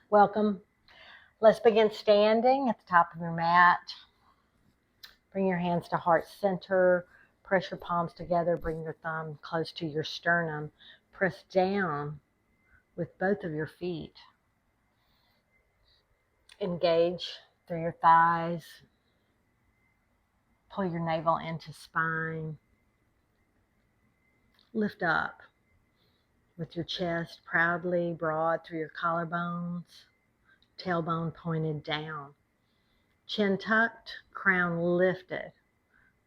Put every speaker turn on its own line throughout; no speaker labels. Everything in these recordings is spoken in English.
Welcome. Let's begin standing at the top of your mat. Bring your hands to heart center. Press your palms together. Bring your thumb close to your sternum. Press down with both of your feet. Engage through your thighs. Pull your navel into spine. Lift up with your chest proudly broad through your collarbones. Tailbone pointed down. Chin tucked, crown lifted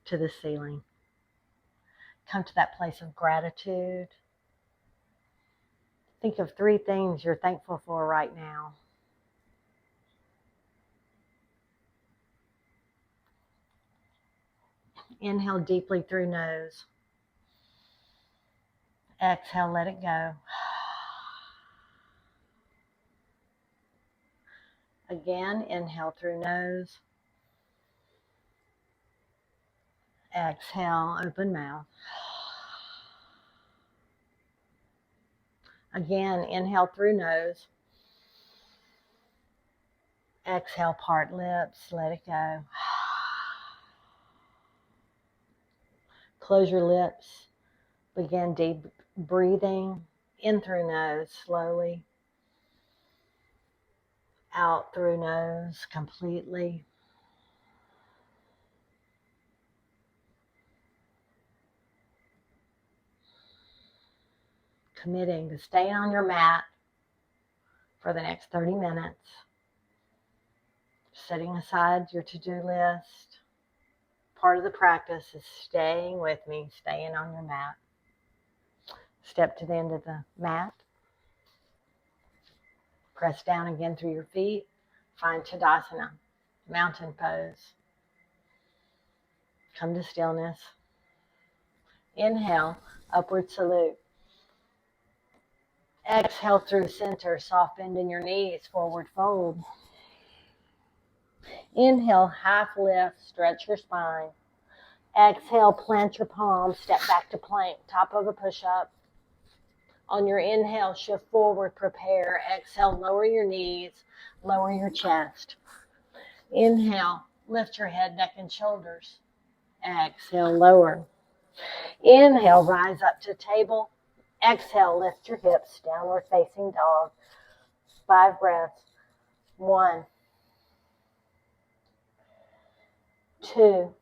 to the ceiling. Come to that place of gratitude. Think of 3 things you're thankful for right now. Inhale deeply through nose. Exhale, let it go. Again, inhale through nose. Exhale, open mouth. Again, inhale through nose. Exhale, part lips, let it go. Close your lips. Begin deep breathing in through nose slowly. Out through nose completely. Committing to staying on your mat for the next 30 minutes. Setting aside your to-do list. Part of the practice is staying with me, staying on your mat. Step to the end of the mat. Press down again through your feet. Find Tadasana, mountain pose. Come to stillness. Inhale, upward salute. Exhale through center, soft bend in your knees, forward fold. Inhale, half lift, stretch your spine. Exhale, plant your palms, step back to plank, top of a push-up. On your inhale, shift forward, prepare. Exhale, lower your knees, lower your chest. Inhale, lift your head, neck, and shoulders. Exhale, lower. Inhale, rise up to table. Exhale, lift your hips, downward facing dog. 5 breaths. 1, 2,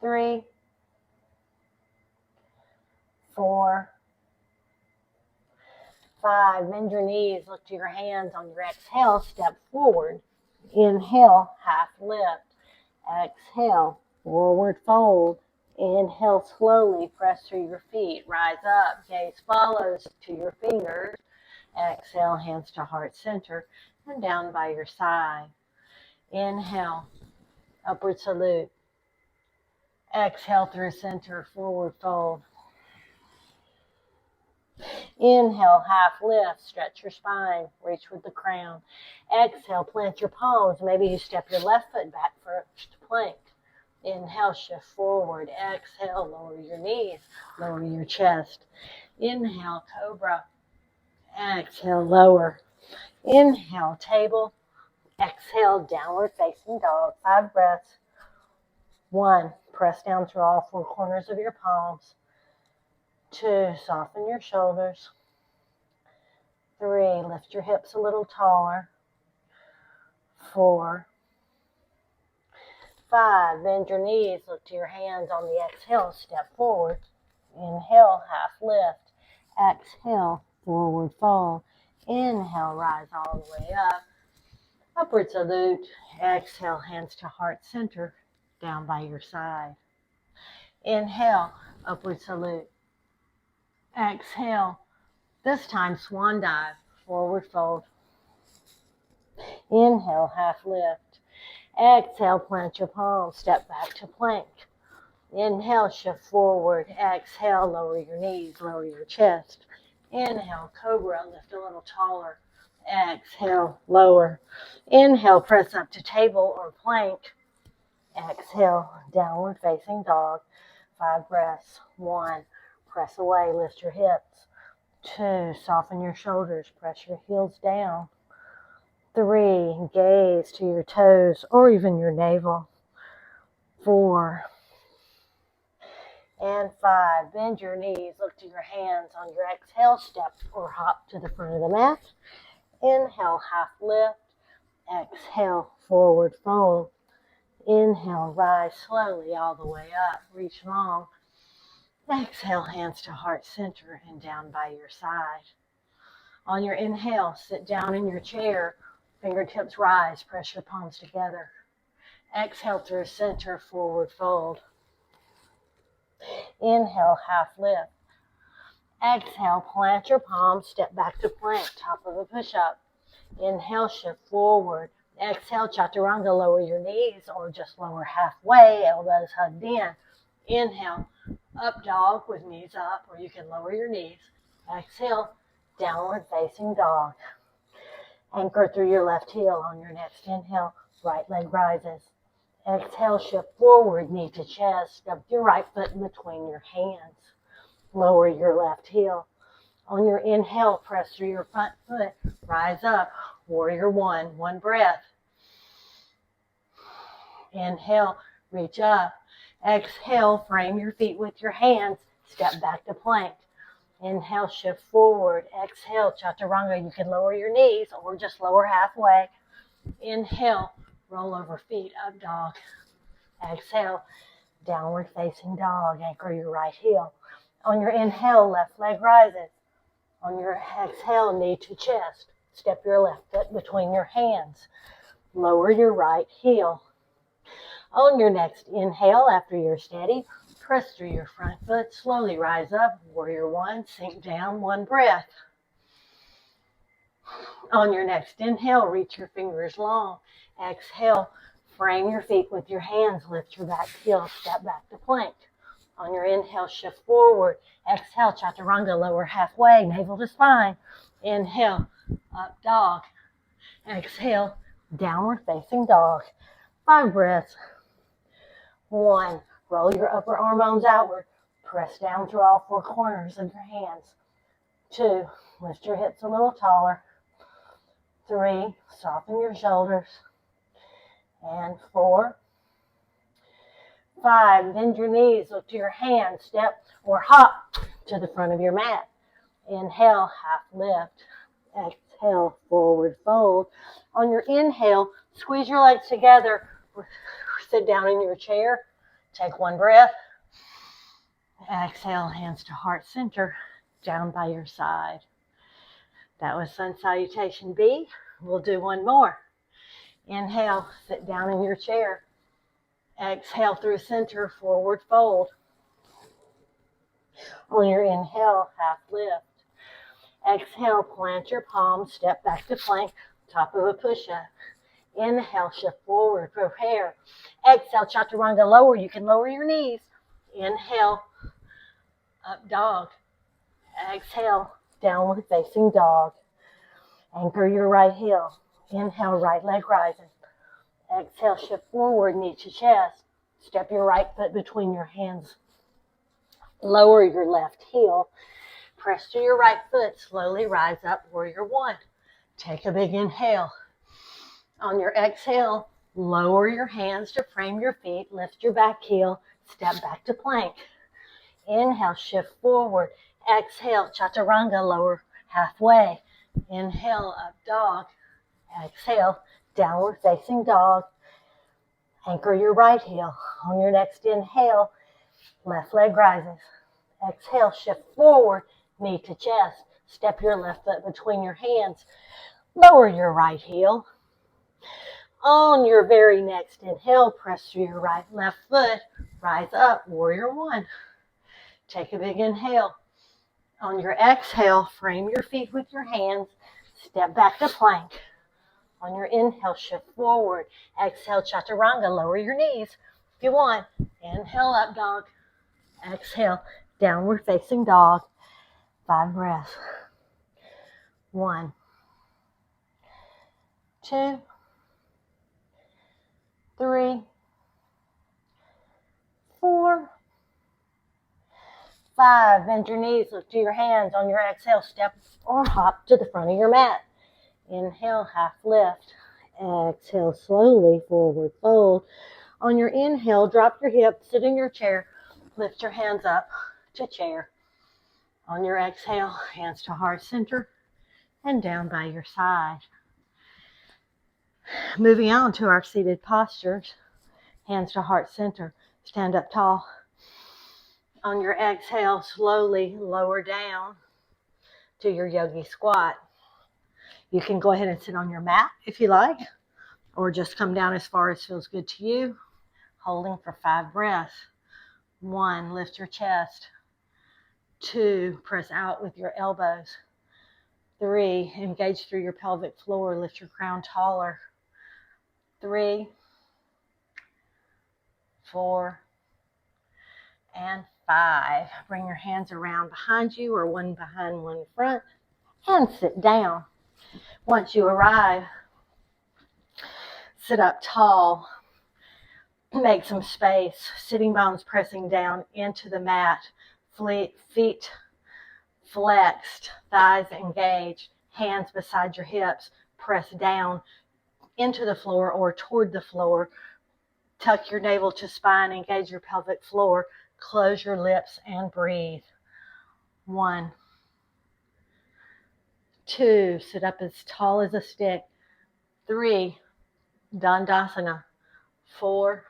3, 4, 5. Bend your knees, look to your hands. On your exhale, step forward. Inhale, half lift. Exhale, forward fold. Inhale, slowly press through your feet. Rise up, gaze follows to your fingers. Exhale, hands to heart center and down by your side. Inhale, upward salute. Exhale through center, forward fold. Inhale, half lift, stretch your spine, reach with the crown. Exhale, plant your palms. Maybe you step your left foot back first, plank. Inhale, shift forward. Exhale, lower your knees, lower your chest. Inhale, cobra. Exhale, lower. Inhale, table. Exhale, downward facing dog. 5 breaths. 1, press down through all 4 corners of your palms. 2, soften your shoulders. 3, lift your hips a little taller. 4, 5, bend your knees, look to your hands. On the exhale, step forward. Inhale, half lift. Exhale, forward fold. Inhale, rise all the way up. Upward salute. Exhale, hands to heart center, down by your side. Inhale, upward salute. Exhale, this time swan dive, forward fold. Inhale, half lift. Exhale, plant your palms, step back to plank. Inhale, shift forward. Exhale, lower your knees, lower your chest. Inhale, cobra, lift a little taller. Exhale, lower. Inhale, press up to table or plank. Exhale, downward facing dog. 5 breaths. 1, press away, lift your hips. 2, soften your shoulders, press your heels down. 3, gaze to your toes or even your navel. 4 and 5, bend your knees, look to your hands. On your exhale, step or hop to the front of the mat. Inhale, half lift. Exhale, forward fold. Inhale, rise slowly all the way up, reach long. Exhale, hands to heart center and down by your side. On your inhale, sit down in your chair, fingertips rise, press your palms together. Exhale through center, forward fold. Inhale, half lift. Exhale, plant your palms, step back to plank, top of a push-up. Inhale, shift forward. Exhale, chaturanga, lower your knees or just lower halfway, elbows hugged in. Inhale, up dog with knees up, or you can lower your knees. Exhale, downward facing dog. Anchor through your left heel. On your next inhale, right leg rises. Exhale, shift forward, knee to chest. Step your right foot in between your hands. Lower your left heel. On your inhale, press through your front foot. Rise up, warrior one. One breath. Inhale, reach up. Exhale, frame your feet with your hands. Step back to plank. Inhale, shift forward. Exhale, chaturanga. You can lower your knees or just lower halfway. Inhale, roll over feet, up dog. Exhale, downward facing dog. Anchor your right heel. On your inhale, left leg rises. On your exhale, knee to chest. Step your left foot between your hands. Lower your right heel. On your next inhale, after you're steady, press through your front foot. Slowly rise up. Warrior one. Sink down. One breath. On your next inhale, reach your fingers long. Exhale, frame your feet with your hands. Lift your back heel. Step back to plank. On your inhale, shift forward. Exhale, chaturanga, lower halfway, navel to spine. Inhale, up dog. Exhale, downward facing dog. 5 breaths. 1, roll your upper arm bones outward. Press down through all 4 corners of your hands. 2, lift your hips a little taller. 3, soften your shoulders. And 4, 5, bend your knees, look to your hands, step or hop to the front of your mat. Inhale, half lift. Exhale, forward fold. On your inhale, squeeze your legs together. Sit down in your chair. Take 1 breath. Exhale, hands to heart center, down by your side. That was Sun Salutation B. We'll do 1 more. Inhale, sit down in your chair. Exhale through center, forward fold. On your inhale, half lift. Exhale, plant your palms, step back to plank, top of a push-up. Inhale, shift forward, prepare. Exhale, chaturanga, lower. You can lower your knees. Inhale, up dog. Exhale, downward facing dog. Anchor your right heel. Inhale, right leg rising. Exhale, shift forward, knee to chest. Step your right foot between your hands. Lower your left heel. Press to your right foot. Slowly rise up, warrior one. Take a big inhale. On your exhale, lower your hands to frame your feet. Lift your back heel. Step back to plank. Inhale, shift forward. Exhale, chaturanga, lower halfway. Inhale, up dog. Exhale, downward facing dog. Anchor your right heel. On your next inhale, left leg rises. Exhale, shift forward, knee to chest. Step your left foot between your hands. Lower your right heel. On your very next inhale, press through your right left foot. Rise up, warrior one. Take a big inhale. On your exhale, frame your feet with your hands. Step back to plank. On your inhale, shift forward. Exhale, chaturanga, lower your knees if you want. Inhale, up dog. Exhale, downward facing dog. 5 breaths. 1, 2, 3, 4, 5, bend your knees, look to your hands. On your exhale, step or hop to the front of your mat. Inhale, half lift. Exhale, slowly forward fold. On your inhale, drop your hips, sit in your chair, lift your hands up to chair. On your exhale, hands to heart center and down by your side. Moving on to our seated postures, hands to heart center, stand up tall. On your exhale, slowly lower down to your yogi squat. You can go ahead and sit on your mat if you like, or just come down as far as feels good to you, holding for 5 breaths. 1, lift your chest. 2, press out with your elbows. 3, engage through your pelvic floor, lift your crown taller. 3, 4, and 5. Bring your hands around behind you or one behind, one in front, and sit down. Once you arrive, sit up tall. Make some space. Sitting bones pressing down into the mat. Feet flexed, thighs engaged, hands beside your hips. Press down into the floor or toward the floor. Tuck your navel to spine, engage your pelvic floor. Close your lips and breathe. 1, 2, sit up as tall as a stick. 3, Dandasana. 4,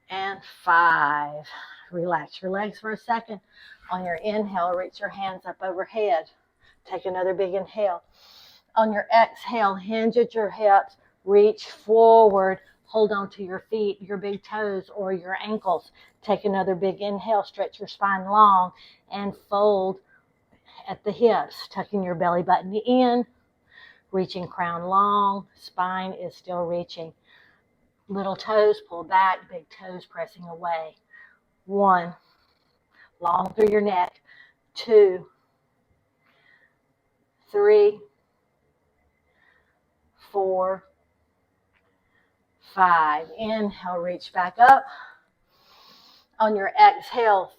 and 5. Relax your legs for a second. On your inhale, reach your hands up overhead. Take another big inhale. On your exhale, hinge at your hips, reach forward, hold on to your feet, your big toes, or your ankles. Take another big inhale, stretch your spine long, and fold at the hips, tucking your belly button in, reaching crown long, spine is still reaching. Little toes pull back, big toes pressing away. 1, long through your neck. 2, 3, 4, 5. Inhale, reach back up. On your exhale,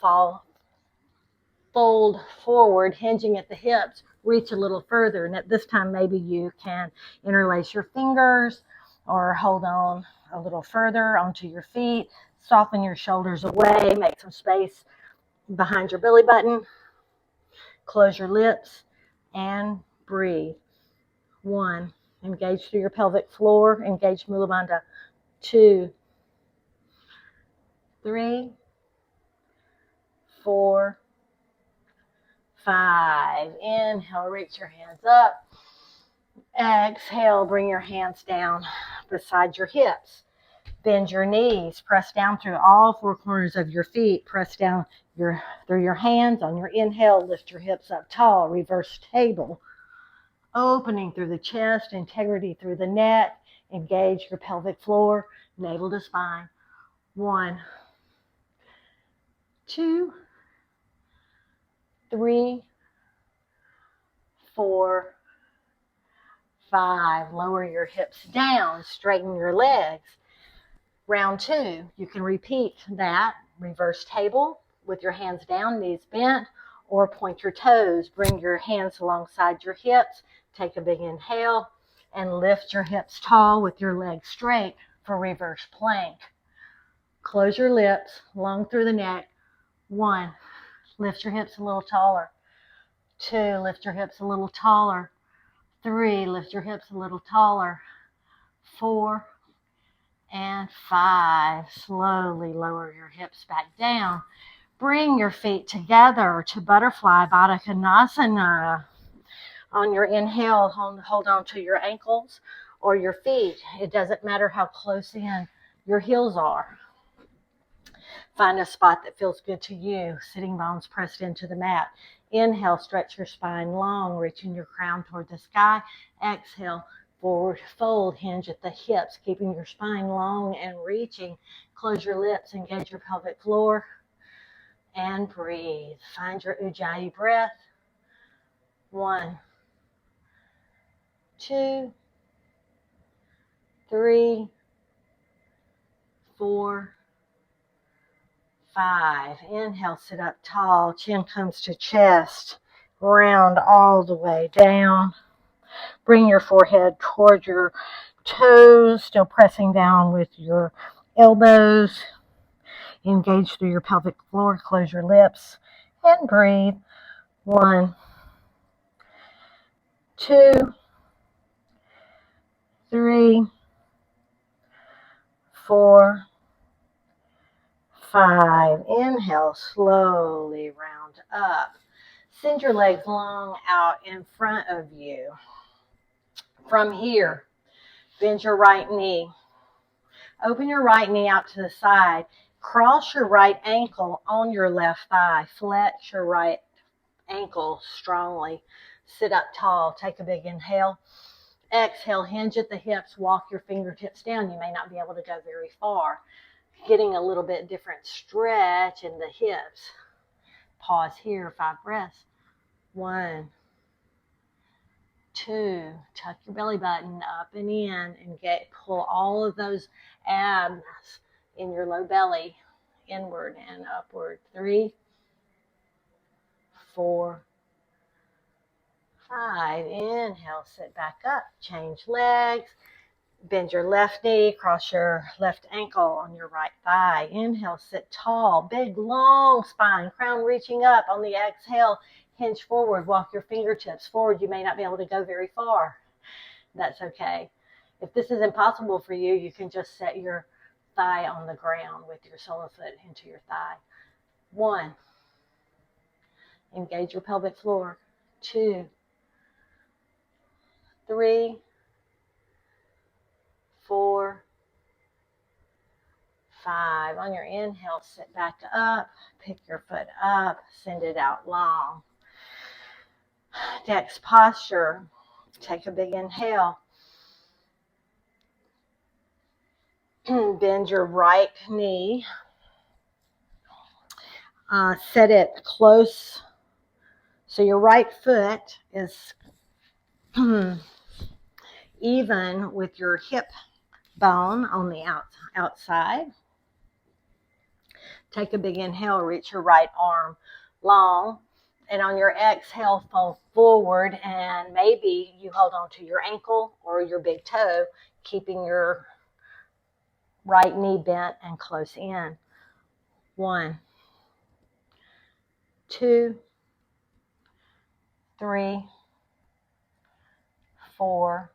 fold forward, hinging at the hips. Reach a little further, and at this time, maybe you can interlace your fingers or hold on a little further onto your feet. Soften your shoulders away. Make some space behind your belly button. Close your lips and breathe. 1, engage through your pelvic floor. Engage Mula Bandha. 2, 3, 4, 5. Inhale, reach your hands up. Exhale, bring your hands down beside your hips. Bend your knees. Press down through all 4 corners of your feet. Press down through your hands. On your inhale, lift your hips up tall. Reverse table. Opening through the chest, integrity through the neck. Engage your pelvic floor, navel to spine. 1, 2, 3, 4, 5. Lower your hips down, straighten your legs. Round 2, you can repeat that. Reverse table with your hands down, knees bent, or point your toes. Bring your hands alongside your hips. Take a big inhale and lift your hips tall with your legs straight for reverse plank. Close your lips, long through the neck. 1, lift your hips a little taller. 2, lift your hips a little taller. 3, lift your hips a little taller. 4, and 5. Slowly lower your hips back down. Bring your feet together to butterfly Baddha Konasana. On your inhale, hold on to your ankles or your feet. It doesn't matter how close in your heels are. Find a spot that feels good to you. Sitting bones pressed into the mat. Inhale, stretch your spine long, reaching your crown toward the sky. Exhale, forward fold, hinge at the hips, keeping your spine long and reaching. Close your lips, engage your pelvic floor, and breathe. Find your Ujjayi breath. 1, 2, 3, 4, 5. Inhale, sit up tall. Chin comes to chest. Round all the way down. Bring your forehead toward your toes, still pressing down with your elbows. Engage through your pelvic floor. Close your lips and breathe. 1, 2, 3, 4, 5. Inhale, slowly round up. Send your legs long out in front of you. From here, bend your right knee. Open your right knee out to the side. Cross your right ankle on your left thigh. Flex your right ankle strongly. Sit up tall. Take a big inhale. Exhale, hinge at the hips. Walk your fingertips down. You may not be able to go very far. Getting a little bit different stretch in the hips. Pause here, 5 breaths. 1, 2, tuck your belly button up and in and pull all of those abs in your low belly inward and upward. 3, 4, 5. Inhale, sit back up, change legs. Bend your left knee, cross your left ankle on your right thigh. Inhale, sit tall, big, long spine, crown reaching up. On the exhale, hinge forward, walk your fingertips forward. You may not be able to go very far. That's okay. If this is impossible for you, you can just set your thigh on the ground with your sole of foot into your thigh. 1, engage your pelvic floor. 2, 3, 4, 5. On your inhale, sit back up, pick your foot up, send it out long. Next posture, take a big inhale. Bend your right knee. Set it close so your right foot is even with your hip bone on the outside. Take a big inhale, reach your right arm long, and on your exhale, fold forward, and maybe you hold on to your ankle or your big toe, keeping your right knee bent and close in. 1, 2, 3, 4,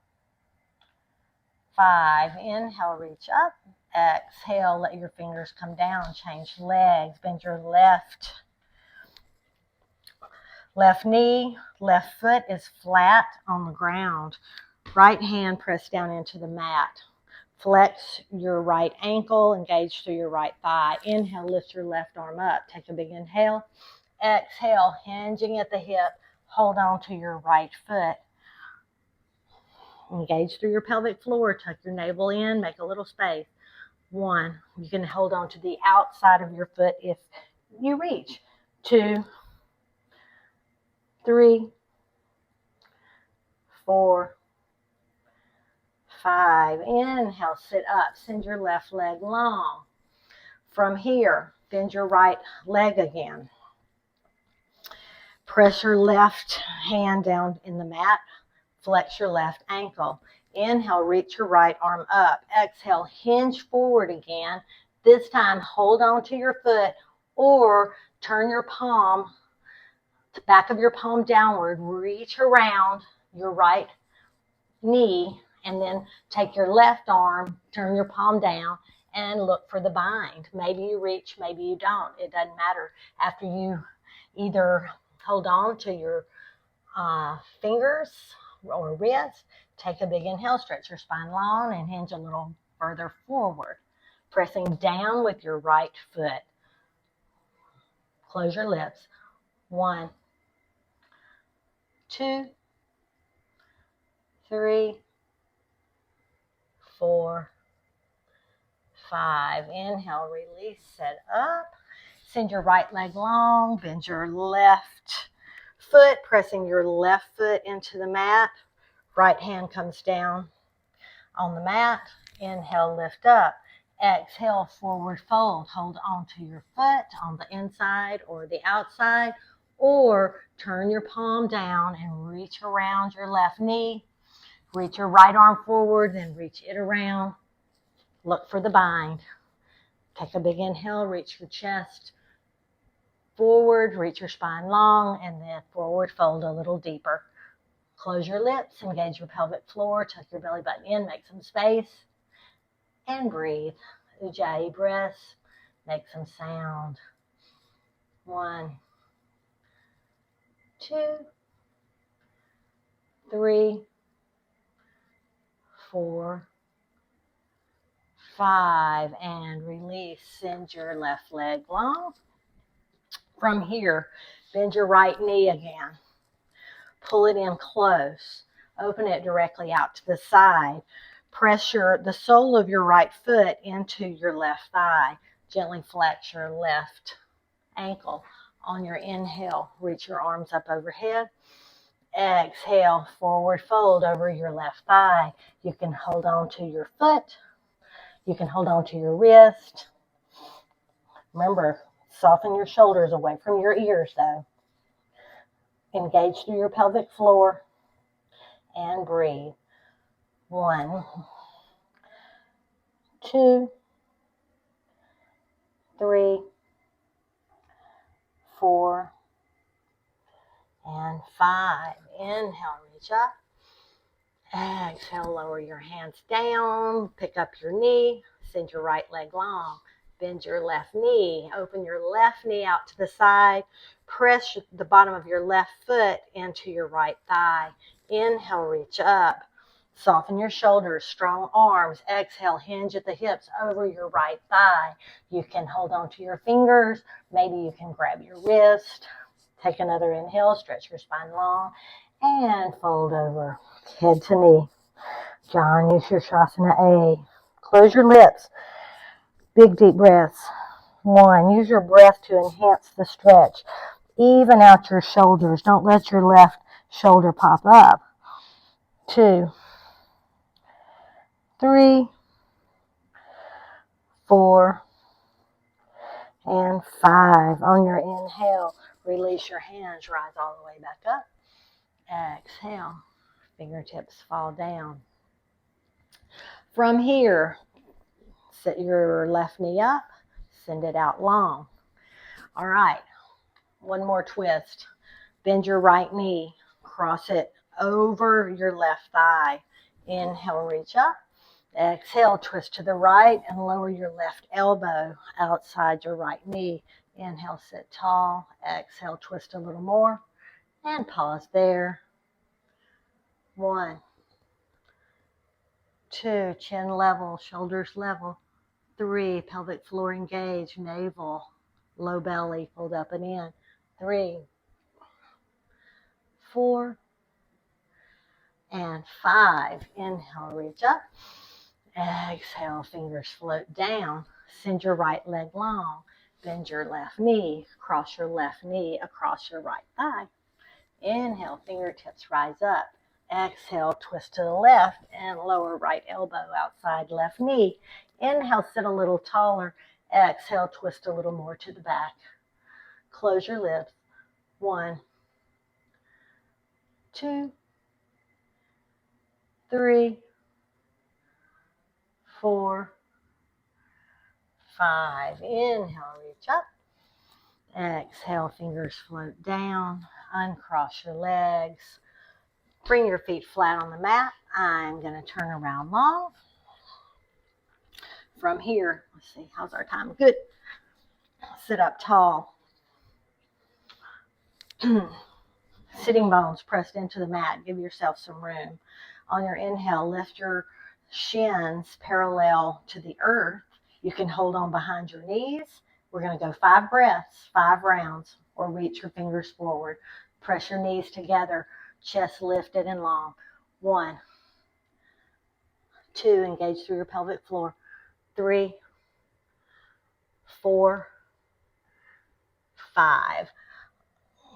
5. Inhale, reach up. Exhale, let your fingers come down. Change legs. Bend your left knee. Left foot is flat on the ground. Right hand pressed down into the mat. Flex your right ankle. Engage through your right thigh. Inhale, lift your left arm up. Take a big inhale. Exhale, hinging at the hip. Hold on to your right foot. Engage through your pelvic floor. Tuck your navel in. Make a little space. 1. You can hold on to the outside of your foot if you reach. 2, 3, 4, 5. Inhale, sit up. Send your left leg long. From here, bend your right leg again. Press your left hand down in the mat. Flex your left ankle. Inhale, reach your right arm up. Exhale, hinge forward again. This time, hold on to your foot or turn your palm, the back of your palm downward. Reach around your right knee and then take your left arm, turn your palm down and look for the bind. Maybe you reach, maybe you don't. It doesn't matter. After you either hold on to your fingers or wrist, take a big inhale, stretch your spine long and hinge a little further forward. Pressing down with your right foot. Close your lips. 1, 2, 3, 4, 5. Inhale, release, sit up. Send your right leg long, bend your left foot, pressing your left foot into the mat. Right hand comes down on the mat. Inhale, lift up. Exhale, forward fold. Hold on to your foot on the inside or the outside, or turn your palm down and reach around your left knee. Reach your right arm forward, then reach it around. Look for the bind. Take a big inhale, reach your chest forward, reach your spine long, and then forward fold a little deeper. Close your lips, engage your pelvic floor, tuck your belly button in, make some space, and breathe. Ujjayi breaths, make some sound. 1, 2, 3, 4, 5, and release. Send your left leg long. From here, bend your right knee again. Pull it in close. Open it directly out to the side. Press the sole of your right foot into your left thigh. Gently flex your left ankle. On your inhale, reach your arms up overhead. Exhale, forward fold over your left thigh. You can hold on to your foot. You can hold on to your wrist. Remember, soften your shoulders away from your ears though. Engage through your pelvic floor and breathe. 1, 2, 3, 4, and 5. Inhale, reach up. Exhale, lower your hands down. Pick up your knee. Send your right leg long. Bend your left knee. Open your left knee out to the side. Press the bottom of your left foot into your right thigh. Inhale, reach up. Soften your shoulders, strong arms. Exhale, hinge at the hips over your right thigh. You can hold on to your fingers. Maybe you can grab your wrist. Take another inhale, stretch your spine long, and fold over, head to knee. John, use your Shasana A. Close your lips. Big deep breaths. 1, use your breath to enhance the stretch. Even out your shoulders. Don't let your left shoulder pop up. 2, 3, 4, and 5. On your inhale, release your hands, rise all the way back up. Exhale, fingertips fall down. From here, set your left knee up, send it out long. All right, one more twist. Bend your right knee, cross it over your left thigh. Inhale, reach up. Exhale, twist to the right and lower your left elbow outside your right knee. Inhale, sit tall. Exhale, twist a little more and pause there. 1, 2, chin level, shoulders level. 3, pelvic floor engaged, navel, low belly, fold up and in. 3, 4, and 5. Inhale, reach up. Exhale, fingers float down. Send your right leg long. Bend your left knee. Cross your left knee across your right thigh. Inhale, fingertips rise up. Exhale, twist to the left and lower right elbow outside left knee. Inhale, sit a little taller. Exhale, twist a little more to the back. Close your lips. 1, 2, 3, 4, 5. Inhale, reach up. Exhale, fingers float down. Uncross your legs. Bring your feet flat on the mat. I'm going to turn around long. From here, let's see, how's our time? Good. Sit up tall. Sitting bones pressed into the mat. Give yourself some room. On your inhale, lift your shins parallel to the earth. You can hold on behind your knees. We're going to go 5 breaths, 5 rounds, or reach your fingers forward. Press your knees together, chest lifted and long. 1, 2, engage through your pelvic floor. 3, 4, 5.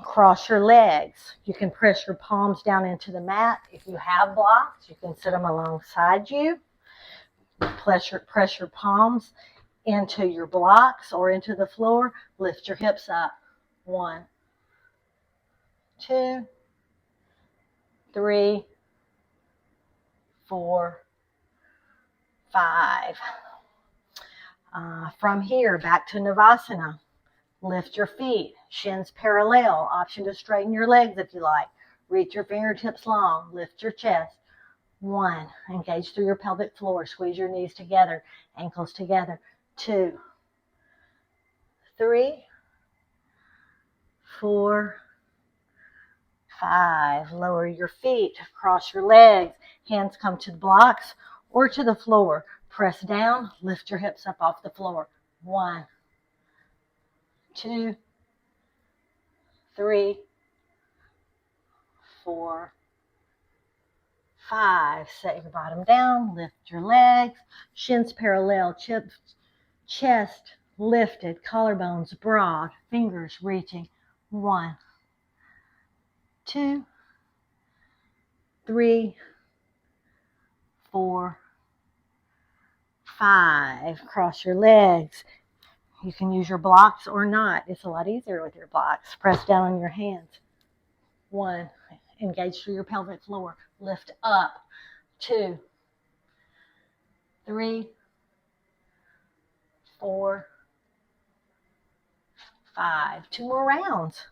Cross your legs. You can press your palms down into the mat. If you have blocks, you can sit them alongside you. Press your palms into your blocks or into the floor. Lift your hips up. 1, 2, 3, 4, 5. From here, back to Navasana. Lift your feet, shins parallel. Option to straighten your legs if you like. Reach your fingertips long. Lift your chest. 1, engage through your pelvic floor. Squeeze your knees together, ankles together. 2, 3, 4, 5. Lower your feet, cross your legs. Hands come to the blocks or to the floor. Press down, lift your hips up off the floor. 1, 2, 3, 4, 5. Set your bottom down, lift your legs, shins parallel, chest lifted, collarbones broad, fingers reaching. 1, 2, 3, 4, 5. Cross your legs. You can use your blocks or not. It's a lot easier with your blocks. Press down on your hands. 1, engage through your pelvic floor. Lift up. 2, 3, 4, 5. 2 more rounds.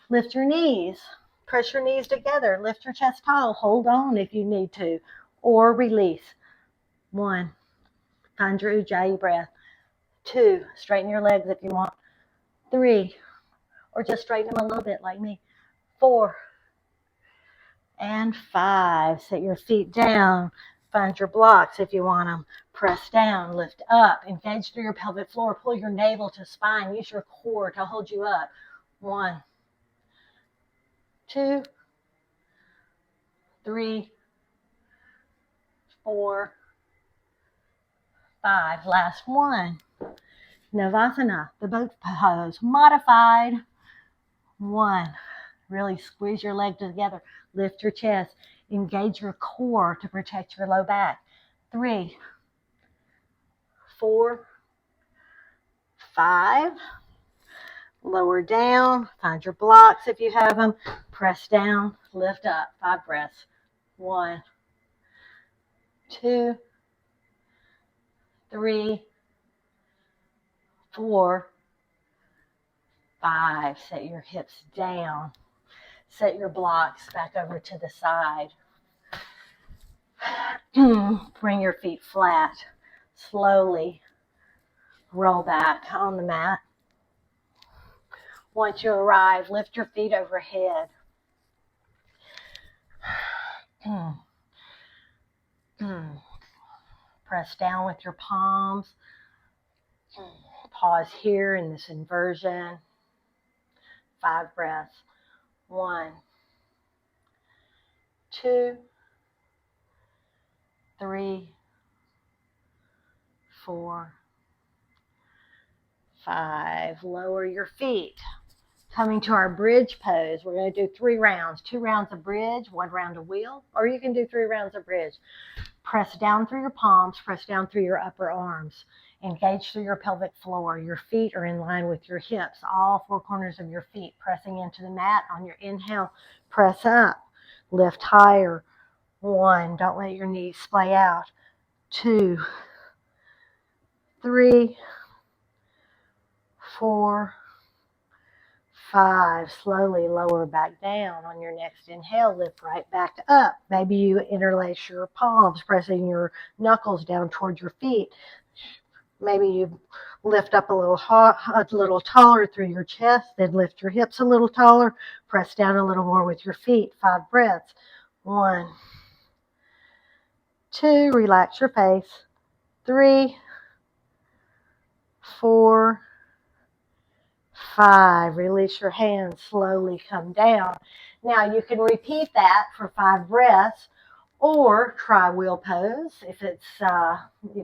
Lift your knees. Press your knees together. Lift your chest tall. Hold on if you need to. Or release. 1, find your Ujjayi breath. 2, straighten your legs if you want. 3, or just straighten them a little bit like me. 4, and 5. Set your feet down. Find your blocks if you want them. Press down, lift up, engage through your pelvic floor. Pull your navel to spine. Use your core to hold you up. 1, 2, 3, 4, 5. Last one. Navasana, the boat pose, modified. 1, really squeeze your leg together. Lift your chest. Engage your core to protect your low back. 3, 4, 5. Lower down. Find your blocks if you have them. Press down. Lift up. 5 breaths. 1, 2, 3, 4, 5. Set your hips down. Set your blocks back over to the side. Bring your feet flat. Slowly roll back on the mat. Once you arrive, lift your feet overhead. Press down with your palms. Pause here in this inversion. 5 breaths. 1, 2, 3, 4, 5. Lower your feet. Coming to our bridge pose, we're going to do 3 rounds. 2 rounds of bridge, 1 round of wheel, or you can do 3 rounds of bridge. Press down through your palms, press down through your upper arms. Engage through your pelvic floor. Your feet are in line with your hips, all 4 corners of your feet, pressing into the mat. On your inhale, press up, lift higher. 1, don't let your knees splay out. 2, 3, 4, 5. Slowly lower back down. On your next inhale, lift right back up. Maybe you interlace your palms, pressing your knuckles down towards your feet. Maybe you lift up a little taller through your chest, then lift your hips a little taller. Press down a little more with your feet. 5 breaths. 1, 2, relax your face. 3, 4, 5. Release your hands. Slowly come down. Now you can repeat that for 5 breaths, or try wheel pose if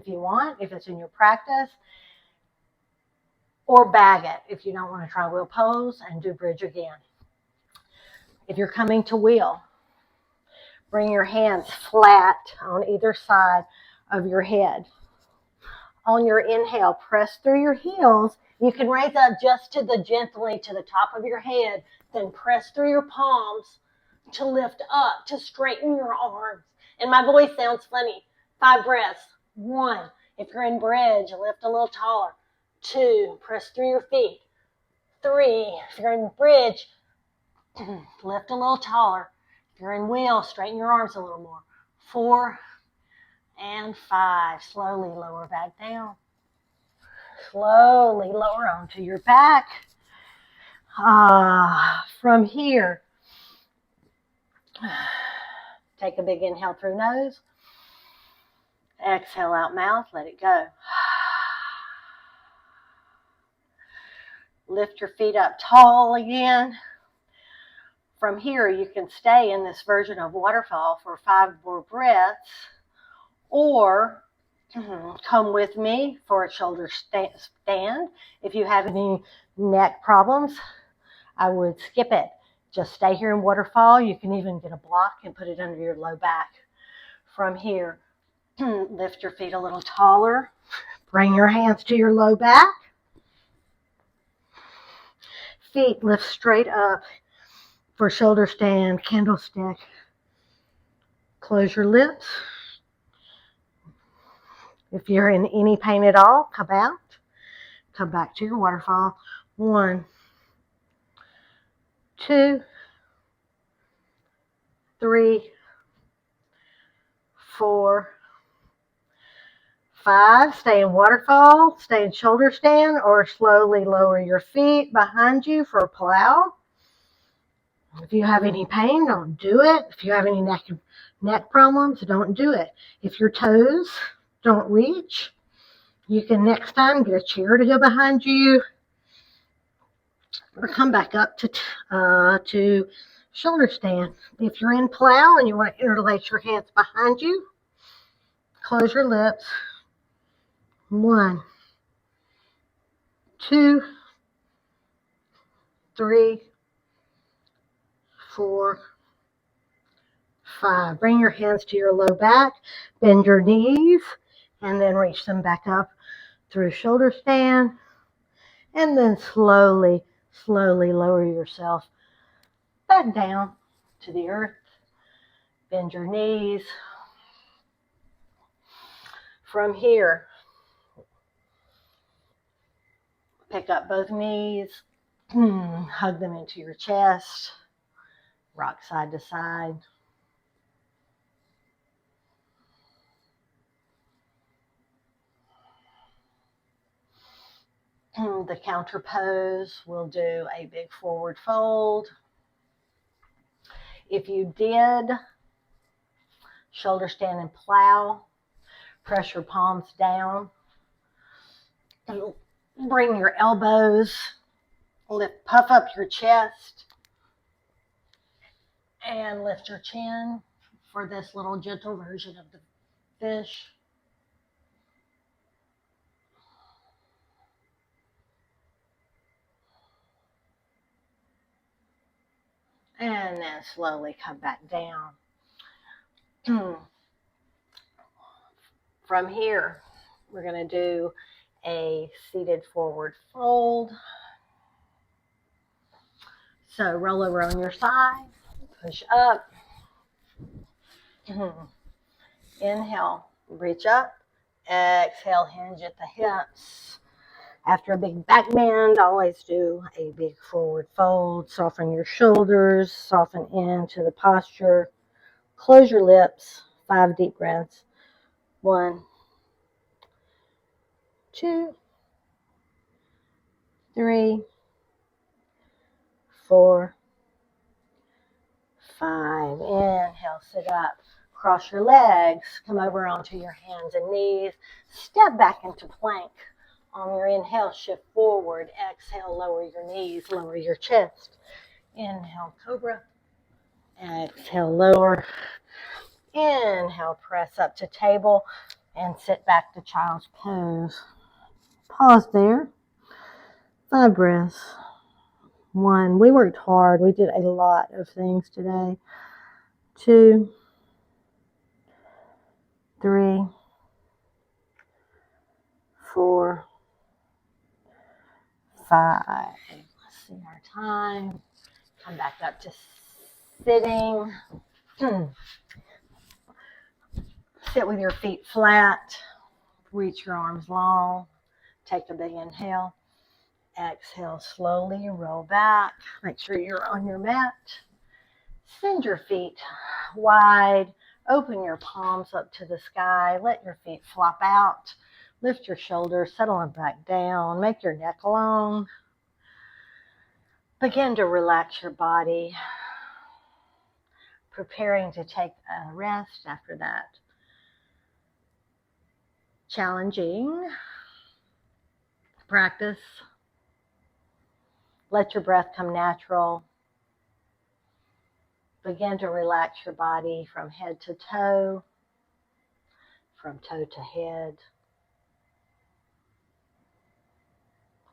you want, if it's in your practice, or bag it if you don't want to try wheel pose and do bridge again. If you're coming to wheel, bring your hands flat on either side of your head. On your inhale, press through your heels. You can raise up just gently to the top of your head, then press through your palms to lift up, to straighten your arms. And my voice sounds funny. 5 breaths. 1, if you're in bridge, lift a little taller. 2, press through your feet. 3, if you're in bridge, lift a little taller. If you're in wheel, straighten your arms a little more. 4 and 5. Slowly lower back down. Slowly lower onto your back. From here, take a big inhale through nose. Exhale out mouth. Let it go. Lift your feet up tall again. From here, you can stay in this version of waterfall for 5 more breaths, or come with me for a shoulder stand. If you have any neck problems, I would skip it. Just stay here in waterfall. You can even get a block and put it under your low back. From here, lift your feet a little taller. Bring your hands to your low back. Feet lift straight up for shoulder stand, candlestick. Close your lips. If you're in any pain at all, come out. Come back to your waterfall. 1, 2, 3, 4, 5. Stay in waterfall. Stay in shoulder stand, or slowly lower your feet behind you for a plow. If you have any pain, don't do it. If you have any neck problems, don't do it. If your toes don't reach, you can next time get a chair to go behind you, or come back up to shoulder stand. If you're in plow and you want to interlace your hands behind you, close your lips. 1, 2, 3, 4, 5. Bring your hands to your low back. Bend your knees and then reach them back up through shoulder stand. And then slowly lower yourself back down to the earth. Bend your knees. From here, pick up both knees, hug them into your chest, rock side to side. The counter pose, we'll do a big forward fold. If you did shoulder stand and plow, press your palms down. Bring your elbows, puff up your chest, and lift your chin for this little gentle version of the fish. And then slowly come back down. From here, we're going to do a seated forward fold. So roll over on your side, push up. Inhale, reach up. Exhale, hinge at the hips. After a big back bend, always do a big forward fold. Soften your shoulders, soften into the posture. Close your lips, 5 deep breaths. 1, 2, 3, 4, 5. Inhale, sit up. Cross your legs. Come over onto your hands and knees. Step back into plank. On your inhale, shift forward. Exhale, lower your knees, lower your chest. Inhale, cobra. Exhale, lower. Inhale, press up to table and sit back to child's pose. Pause there. 5 breaths. 1, we worked hard. We did a lot of things today. 2, 3, 4, 5. Let's see our time. Come back up to sitting. Sit with your feet flat. Reach your arms long. Take a big inhale. Exhale slowly. Roll back. Make sure you're on your mat. Send your feet wide. Open your palms up to the sky. Let your feet flop out. Lift your shoulders. Settle them back down. Make your neck long. Begin to relax your body. Preparing to take a rest after that challenging practice. Let your breath come natural. Begin to relax your body from head to toe, from toe to head.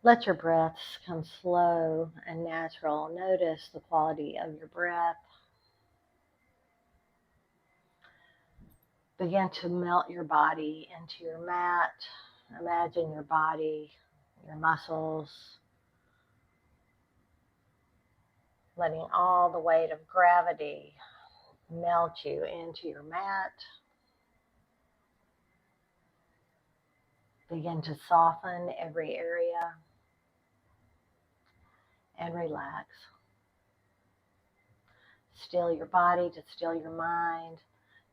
Let your breaths come slow and natural. Notice the quality of your breath. Begin to melt your body into your mat. Imagine your body, your muscles, letting all the weight of gravity melt you into your mat. Begin to soften every area and relax. Still your body to still your mind.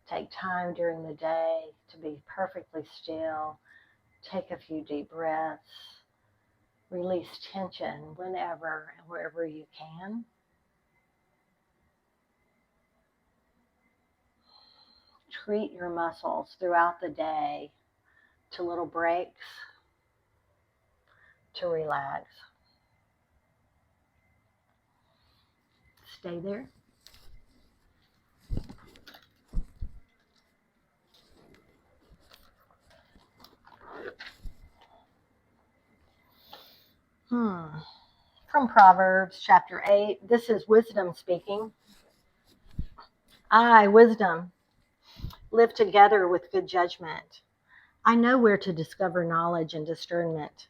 Take time during the day to be perfectly still. Take a few deep breaths. Release tension whenever and wherever you can. Treat your muscles throughout the day to little breaks to relax. Stay there. From Proverbs chapter 8, this is wisdom speaking. I, wisdom, live together with good judgment. I know where to discover knowledge and discernment.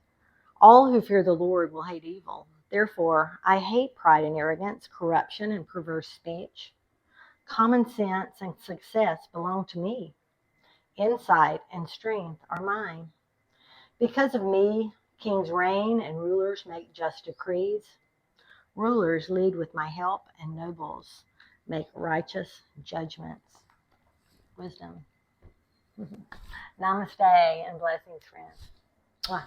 All who fear the Lord will hate evil. Therefore, I hate pride and arrogance, corruption and perverse speech. Common sense and success belong to me. Insight and strength are mine. Because of me, kings reign and rulers make just decrees. Rulers lead with my help, and nobles make righteous judgments. Wisdom. Namaste and blessings, friends. Mwah.